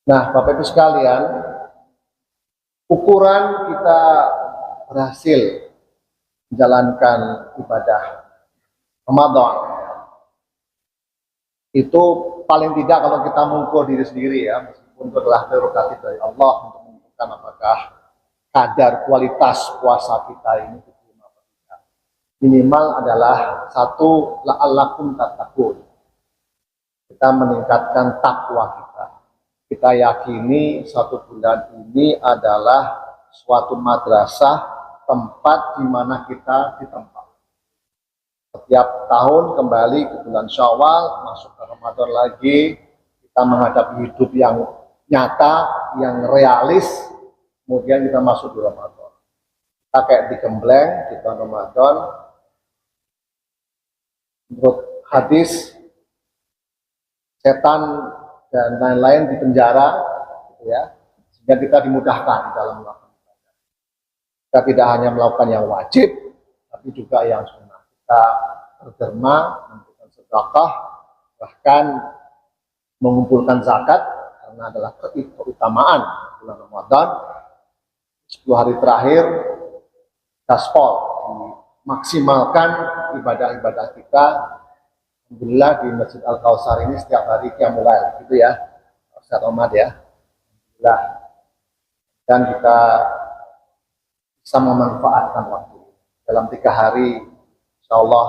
Nah, Bapak Ibu sekalian, ukuran kita berhasil menjalankan ibadah Ramadan itu paling tidak kalau kita mengukur diri sendiri ya, meskipun itu adalah prerogatif dari Allah untuk menentukan apakah kadar kualitas puasa kita ini diterima atau tidak. Minimal adalah satu, la'allakum tattaqun. Kita meningkatkan takwa kita. Kita yakini satu bulan ini adalah suatu madrasah, tempat di mana kita ditempa. Setiap tahun kembali ke bulan Syawal, masuk ke Ramadan lagi, kita menghadapi hidup yang nyata, yang realis, kemudian kita masuk di Ramadan. Kita kayak digembleng di bulan Ramadan. Menurut hadis, setan dan lain-lain di penjara, gitu ya, sehingga kita dimudahkan dalam melakukan ibadah. Kita tidak hanya melakukan yang wajib, tapi juga yang sunnah. Kita berderma, memberikan sedekah, bahkan mengumpulkan zakat, karena adalah keutamaan bulan Ramadan. 10 hari terakhir, gaspol, dimaksimalkan ibadah-ibadah kita. Alhamdulillah di Masjid Al-Kausar ini setiap hari qiyamul lail, gitu ya, Ustaz Omad ya. Alhamdulillah. Dan kita bisa memanfaatkan waktu dalam 3 hari, insya Allah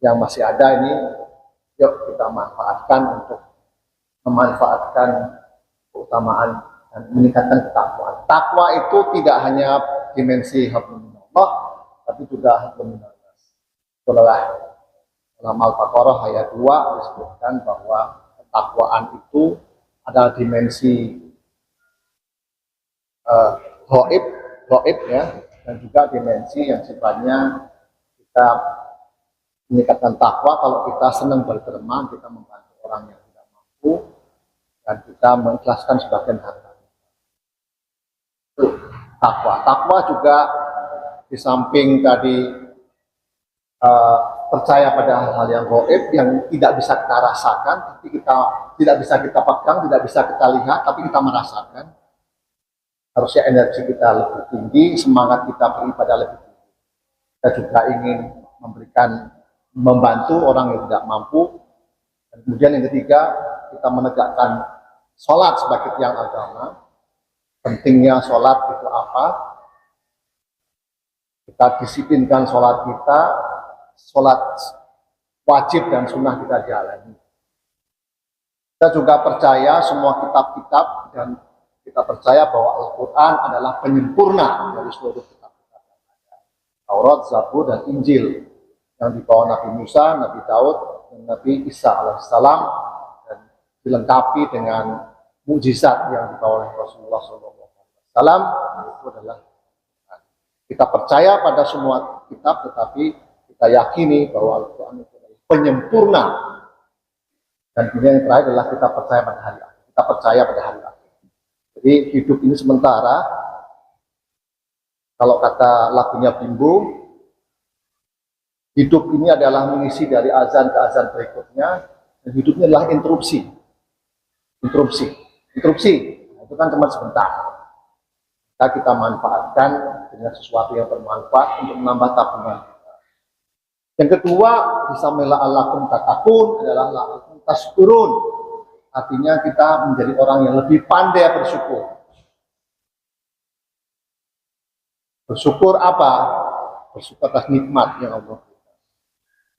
yang masih ada ini, yuk kita manfaatkan untuk memanfaatkan keutamaan dan meningkatkan ketakwaan. Takwa itu tidak hanya dimensi hablum minallah, tapi juga hablum minannas. Itulah dalam Al-Baqarah ayat 2 disebutkan bahwa ketakwaan itu adalah dimensi gaib ya, dan juga dimensi yang sifatnya kita meningkatkan takwa kalau kita senang berderma, kita membantu orang yang tidak mampu, dan kita mengikhlaskan sebagian harta. Takwa juga di samping tadi percaya pada hal-hal yang gaib yang tidak bisa kita rasakan, tapi kita tidak bisa kita pegang, tidak bisa kita lihat, tapi kita merasakan. Harusnya energi kita lebih tinggi, semangat kita beribadah lebih tinggi. Kita juga ingin membantu orang yang tidak mampu. Dan kemudian yang ketiga, kita menegakkan sholat sebagai tiang agama. Pentingnya sholat itu apa? Kita disiplinkan sholat kita, sholat wajib dan sunnah kita jalani. Kita juga percaya semua kitab-kitab, dan kita percaya bahwa Al-Quran adalah penyempurna dari seluruh kitab-kitab yang ada. Taurat, Zabur, dan Injil yang dibawa Nabi Musa, Nabi Daud, dan Nabi Isa alaihissalam, dan dilengkapi dengan mukjizat yang dibawa oleh Rasulullah SAW. Itu adalah kita percaya pada semua kitab, tetapi kita yakini bahwa Al-Quran itu adalah penyempurna. Dan kemudian yang terakhir adalah kita percaya pada hari akhir. Kita percaya pada hari akhir. Jadi hidup ini sementara. Kalau kata lagunya Bimbo, hidup ini adalah mengisi dari azan ke azan berikutnya, dan hidupnya adalah interupsi. Itu kan cuma sebentar. Kita manfaatkan dengan sesuatu yang bermanfaat untuk menambah tabungan. Yang kedua, bismillah la'allakum tattaqun adalah la'allakum tashkurun. Artinya kita menjadi orang yang lebih pandai bersyukur. Bersyukur apa? Bersyukur atas nikmat yang Allah berikan.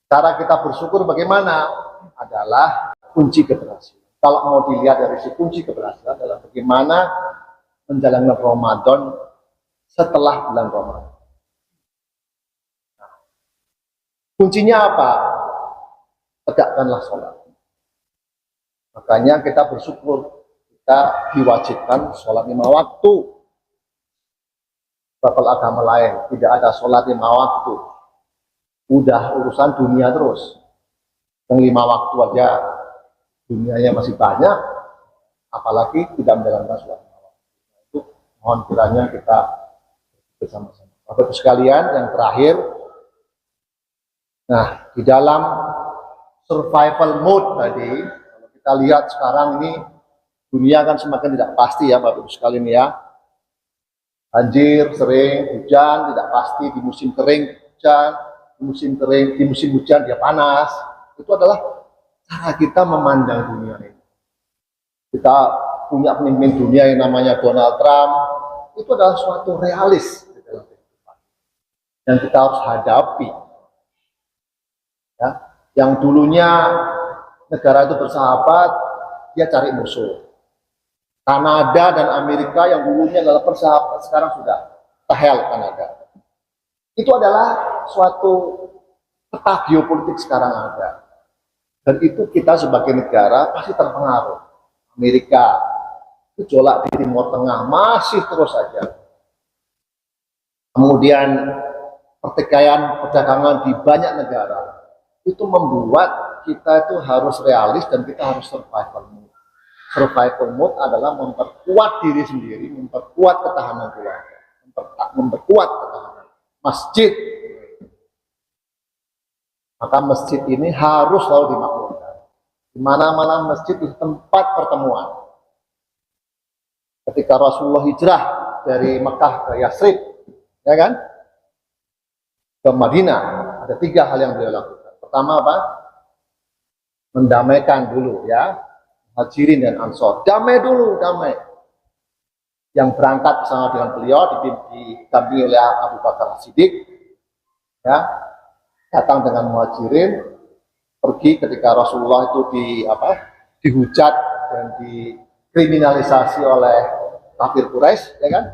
Cara kita bersyukur bagaimana? Adalah kunci keberhasilan. Kalau mau dilihat dari si kunci keberhasilan adalah bagaimana menjalankan Ramadan setelah bulan Ramadan. Nah, kuncinya apa? Tegakkanlah sholat. Makanya kita bersyukur kita diwajibkan sholat 5 waktu. Kalau agama lain tidak ada sholat 5 waktu, udah urusan dunia terus. Yang 5 waktu aja dunianya masih banyak, apalagi tidak menjalankan sholat 5 waktu. Itu mohon kiranya kita bersama-sama. Bapak-Ibu sekalian, yang terakhir, nah di dalam survival mode tadi, kalau kita lihat sekarang ini Dunia kan semakin tidak pasti ya Bapak Ibu sekalian ya. Banjir sering, hujan tidak pasti, di musim kering hujan, di musim kering, di musim hujan dia panas. Itu adalah cara kita memandang dunia ini. Kita punya pemimpin dunia yang namanya Donald Trump, itu adalah suatu realis yang kita harus hadapi. Ya, yang dulunya negara itu bersahabat, dia cari musuh. Kanada dan Amerika yang dulunya adalah persahabat, sekarang sudah tahel Kanada. Itu adalah suatu peta geopolitik sekarang ada. Dan itu kita sebagai negara pasti terpengaruh. Amerika, gejolak di Timur Tengah masih terus saja. Kemudian pertikaian perdagangan di banyak negara. Itu membuat kita itu harus realis dan kita harus survival mode. Survival mode adalah memperkuat diri sendiri, memperkuat ketahanan keluarga, memperkuat ketahanan masjid. Maka masjid ini harus selalu dimakmurkan. Di mana-mana masjid itu tempat pertemuan. Ketika Rasulullah hijrah dari Mekah ke Yathrib, ya kan, ke Madinah, ada 3 hal yang beliau lakukan. Pertama apa? Mendamaikan dulu ya, Muhajirin dan Ansor. Damai dulu, damai. Yang berangkat bersama dengan beliau didampingi oleh Abu Bakar Siddiq, ya, datang dengan Muhajirin, pergi ketika Rasulullah itu dihujat dan dikriminalisasi oleh kafir Quraisy, ya kan?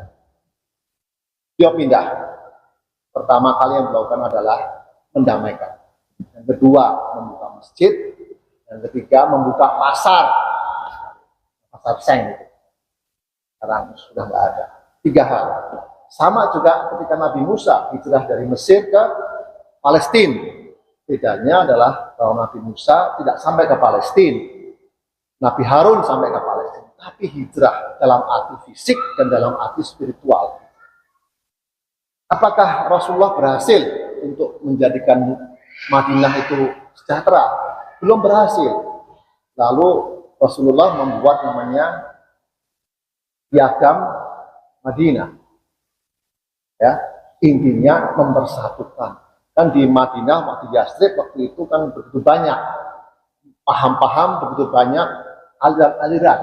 Dia pindah. Pertama kali yang dilakukan adalah mendamaikan. Yang kedua, membuka masjid. Yang ketiga, membuka pasar seng gitu. Sekarang sudah nggak ada. 3 hal. Sama juga ketika Nabi Musa hijrah dari Mesir ke Palestina. Bedanya adalah bahwa Nabi Musa tidak sampai ke Palestina. Nabi Harun sampai ke Palestina. Tapi hijrah dalam arti fisik dan dalam arti spiritual. Apakah Rasulullah berhasil untuk menjadikan Madinah itu sejahtera? Belum berhasil. Lalu Rasulullah membuat namanya piagam Madinah. Ya, intinya mempersatukan. Kan di Madinah waktu Yathrib waktu itu kan begitu banyak paham-paham, begitu banyak aliran-aliran.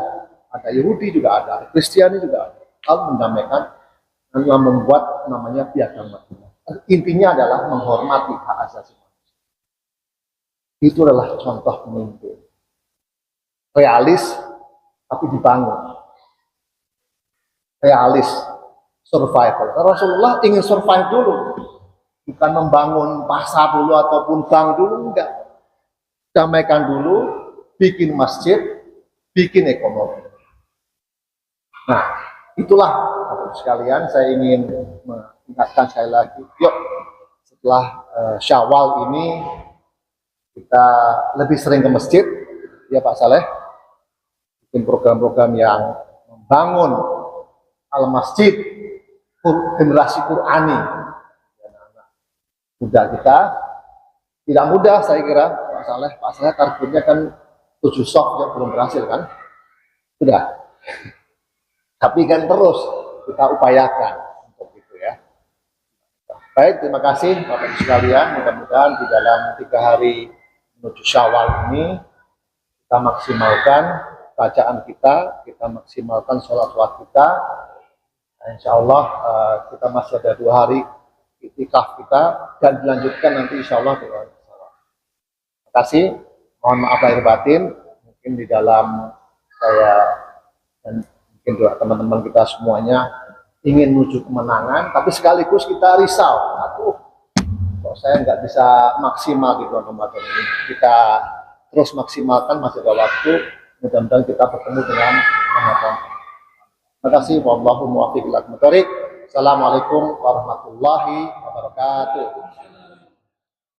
Ada Yahudi juga ada Kristiani juga ada. Lalu mendamaikan dan membuat namanya piagam Madinah. Intinya adalah menghormati hak asasi manusia. Itu adalah contoh pemimpin. Realis, tapi dibangun. Realis, survival. Rasulullah ingin survive dulu. Bukan membangun pasar dulu ataupun bank dulu, enggak. Damaikan dulu, bikin masjid, bikin ekonomi. Nah, itulah sekalian saya ingin mengingatkan sekali lagi. Yuk, setelah Syawal ini kita lebih sering ke masjid, ya Pak Saleh, bikin program-program yang membangun al-masjid, generasi Qurani. Mudah kita, tidak mudah saya kira Pak Saleh targetnya kan 7 soft ya, belum berhasil kan? Sudah. Tapi kan terus kita upayakan untuk itu ya. Baik, terima kasih Bapak Ibu sekalian. Mudah-mudahan di dalam 3 hari menuju Syawal ini kita maksimalkan bacaan kita maksimalkan sholat kita. Insya Allah kita masih ada 2 hari iktikaf kita dan dilanjutkan nanti insya Allah dengan sholat. Terima kasih. Mohon maaf lahir batin. Mungkin di dalam saya dan mungkin juga teman-teman kita semuanya ingin menuju kemenangan, tapi sekaligus kita risau. Aduh, kok saya nggak bisa maksimal di bulan Ramadan ini. Kita terus maksimalkan, masih ada waktu. Mudah-mudahan kita bertemu dengan Ramadan. Terima kasih. Wallahu muwaffiq ila aqwamit thoriq. Assalamualaikum warahmatullahi wabarakatuh.